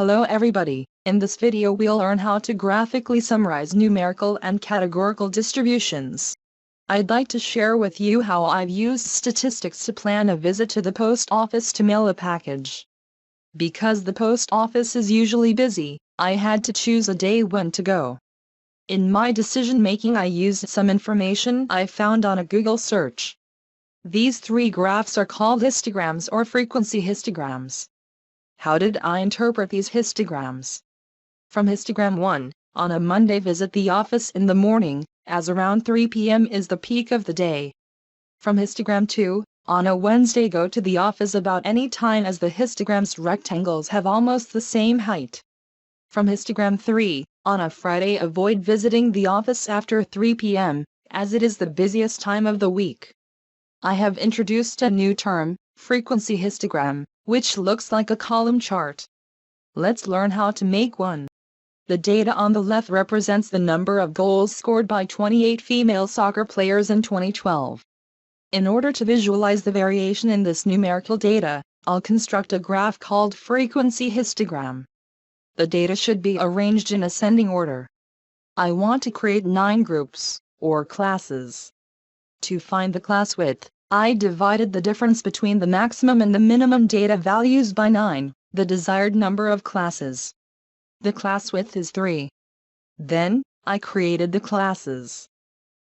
Hello everybody, in this video we'll learn how to graphically summarize numerical and categorical distributions. I'd like to share with you how I've used statistics to plan a visit to the post office to mail a package. Because the post office is usually busy, I had to choose a day when to go. In my decision making I used some information I found on a Google search. These three graphs are called histograms or frequency histograms. How did I interpret these histograms? From histogram 1, on a Monday visit the office in the morning, as around 3 p.m. is the peak of the day. From histogram 2, on a Wednesday go to the office about any time as the histogram's rectangles have almost the same height. From histogram 3, on a Friday avoid visiting the office after 3 p.m., as it is the busiest time of the week. I have introduced a new term, frequency histogram, which looks like a column chart. Let's learn how to make one. The data on the left represents the number of goals scored by 28 female soccer players in 2012. In order to visualize the variation in this numerical data, I'll construct a graph called frequency histogram. The data should be arranged in ascending order. I want to create 9 groups, or classes. To find the class width, I divided the difference between the maximum and the minimum data values by 9, the desired number of classes. The class width is 3. Then, I created the classes.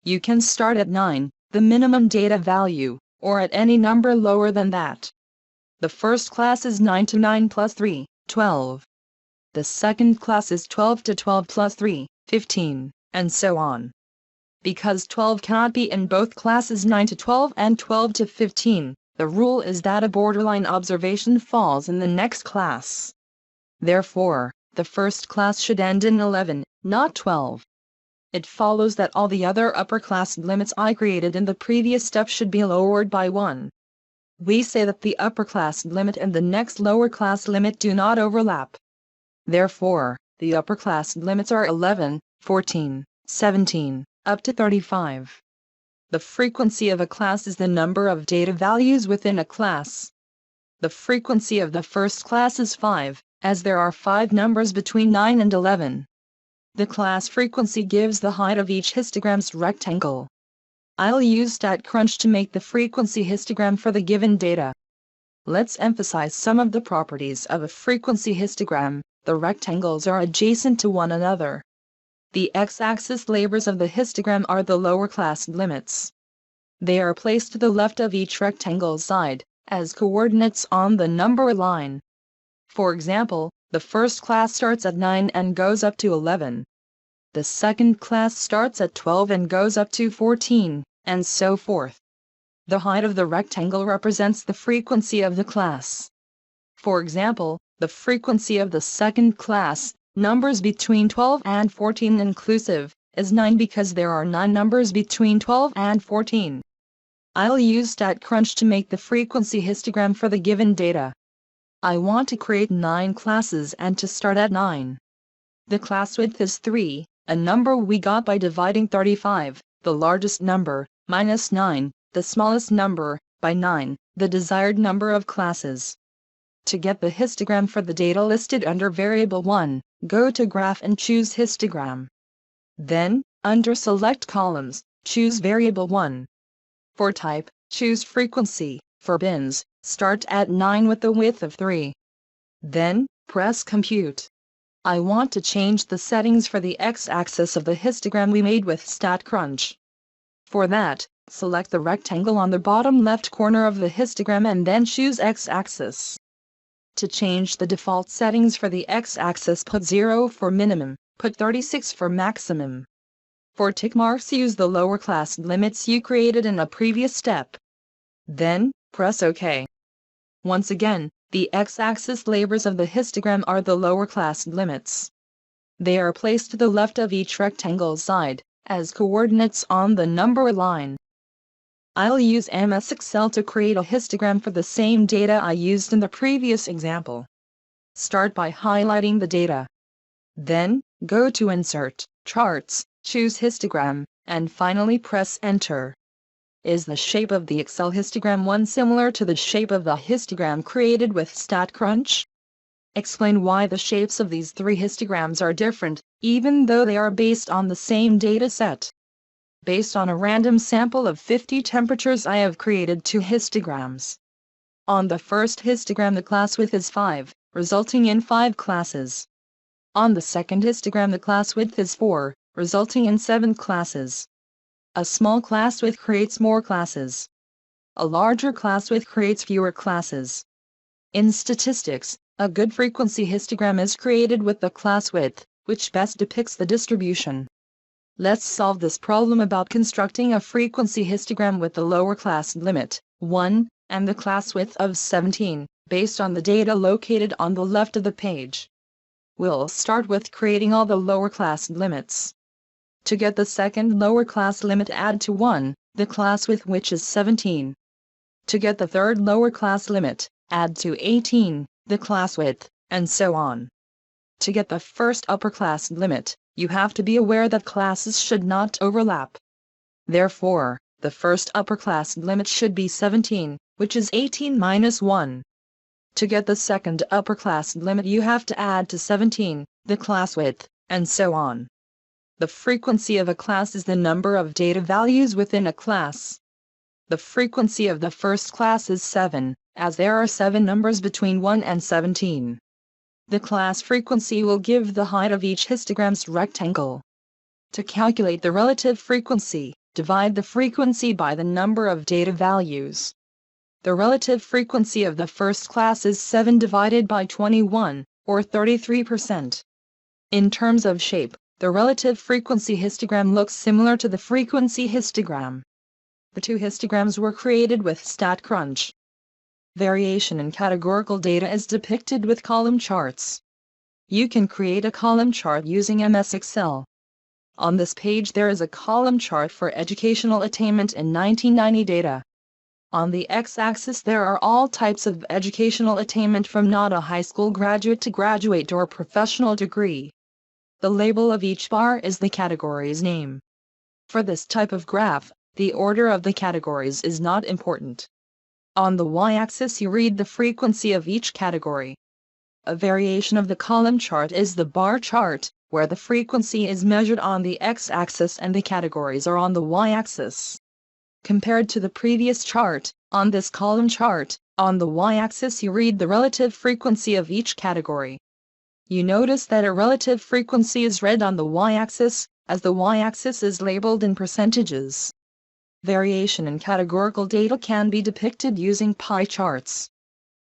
You can start at 9, the minimum data value, or at any number lower than that. The first class is 9 to 9 plus 3, 12. The second class is 12 to 12 plus 3, 15, and so on. Because 12 cannot be in both classes 9 to 12 and 12 to 15, the rule is that a borderline observation falls in the next class. Therefore, the first class should end in 11, not 12. It follows that all the other upper class limits I created in the previous step should be lowered by 1. We say that the upper class limit and the next lower class limit do not overlap. Therefore, the upper class limits are 11, 14, 17, up to 35. The frequency of a class is the number of data values within a class. The frequency of the first class is 5, as there are 5 numbers between 9 and 11. The class frequency gives the height of each histogram's rectangle. I'll use StatCrunch to make the frequency histogram for the given data. Let's emphasize some of the properties of a frequency histogram. The rectangles are adjacent to one another. The x-axis labels of the histogram are the lower class limits. They are placed to the left of each rectangle side, as coordinates on the number line. For example, the first class starts at 9 and goes up to 11. The second class starts at 12 and goes up to 14, and so forth. The height of the rectangle represents the frequency of the class. For example, the frequency of the second class, numbers between 12 and 14 inclusive, is 9 because there are 9 numbers between 12 and 14. I'll use StatCrunch to make the frequency histogram for the given data. I want to create 9 classes and to start at 9. The class width is 3, a number we got by dividing 35, the largest number, minus 9, the smallest number, by 9, the desired number of classes. To get the histogram for the data listed under variable 1, go to Graph and choose Histogram. Then, under Select Columns, choose variable 1. For type, choose frequency. For bins, start at 9 with the width of 3. Then, press Compute. I want to change the settings for the x-axis of the histogram we made with StatCrunch. For that, select the rectangle on the bottom left corner of the histogram and then choose x-axis. To change the default settings for the x-axis, put 0 for minimum, put 36 for maximum. For tick marks, use the lower class limits you created in a previous step. Then, press OK. Once again, the x-axis labels of the histogram are the lower class limits. They are placed to the left of each rectangle side, as coordinates on the number line. I'll use MS Excel to create a histogram for the same data I used in the previous example. Start by highlighting the data. Then, go to Insert, Charts, choose Histogram, and finally press Enter. Is the shape of the Excel histogram one similar to the shape of the histogram created with StatCrunch? Explain why the shapes of these three histograms are different, even though they are based on the same data set. Based on a random sample of 50 temperatures, I have created two histograms. On the first histogram, the class width is 5, resulting in 5 classes. On the second histogram, the class width is 4, resulting in 7 classes. A small class width creates more classes. A larger class width creates fewer classes. In statistics, a good frequency histogram is created with the class width, which best depicts the distribution. Let's solve this problem about constructing a frequency histogram with the lower class limit, 1, and the class width of 17, based on the data located on the left of the page. We'll start with creating all the lower class limits. To get the second lower class limit, add to 1, the class width, which is 17. To get the third lower class limit, add to 18, the class width, and so on. To get the first upper class limit, you have to be aware that classes should not overlap. Therefore, the first upper class limit should be 17, which is 18 minus 1. To get the second upper class limit, you have to add to 17, the class width, and so on. The frequency of a class is the number of data values within a class. The frequency of the first class is 7, as there are 7 numbers between 1 and 17. The class frequency will give the height of each histogram's rectangle. To calculate the relative frequency, divide the frequency by the number of data values. The relative frequency of the first class is 7 divided by 21, or 33%. In terms of shape, the relative frequency histogram looks similar to the frequency histogram. The two histograms were created with StatCrunch. Variation in categorical data is depicted with column charts. You can create a column chart using MS Excel. On this page there is a column chart for educational attainment in 1990 data. On the x-axis there are all types of educational attainment from not a high school graduate to graduate or professional degree. The label of each bar is the category's name. For this type of graph, the order of the categories is not important. On the y-axis you read the frequency of each category. A variation of the column chart is the bar chart, where the frequency is measured on the x-axis and the categories are on the y-axis. Compared to the previous chart, on this column chart, on the y-axis you read the relative frequency of each category. You notice that a relative frequency is red on the y-axis, as the y-axis is labeled in percentages. Variation in categorical data can be depicted using pie charts.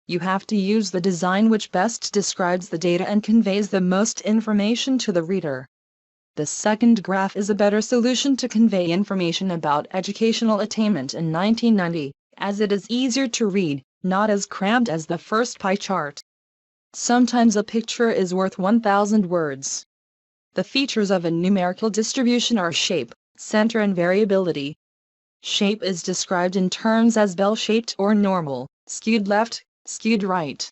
You have to use the design which best describes the data and conveys the most information to the reader. The second graph is a better solution to convey information about educational attainment in 1990, as it is easier to read, not as cramped as the first pie chart. Sometimes a picture is worth 1,000 words. The features of a numerical distribution are shape, center, and variability. Shape is described in terms as bell-shaped or normal, skewed left, skewed right.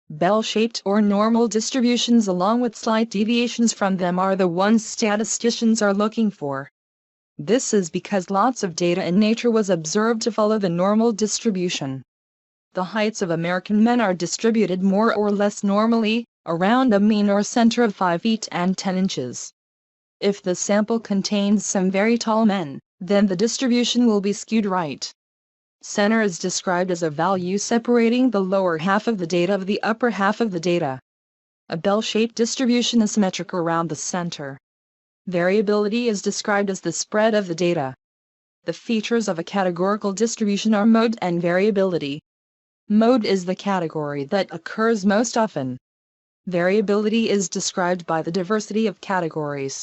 Bell-shaped or normal distributions along with slight deviations from them are the ones statisticians are looking for. This is because lots of data in nature was observed to follow the normal distribution. The heights of American men are distributed more or less normally, around a mean or center of 5 feet and 10 inches. If the sample contains some very tall men, then the distribution will be skewed right. Center is described as a value separating the lower half of the data of the upper half of the data. A bell-shaped distribution is symmetric around the center. Variability is described as the spread of the data. The features of a categorical distribution are mode and variability. Mode is the category that occurs most often. Variability is described by the diversity of categories.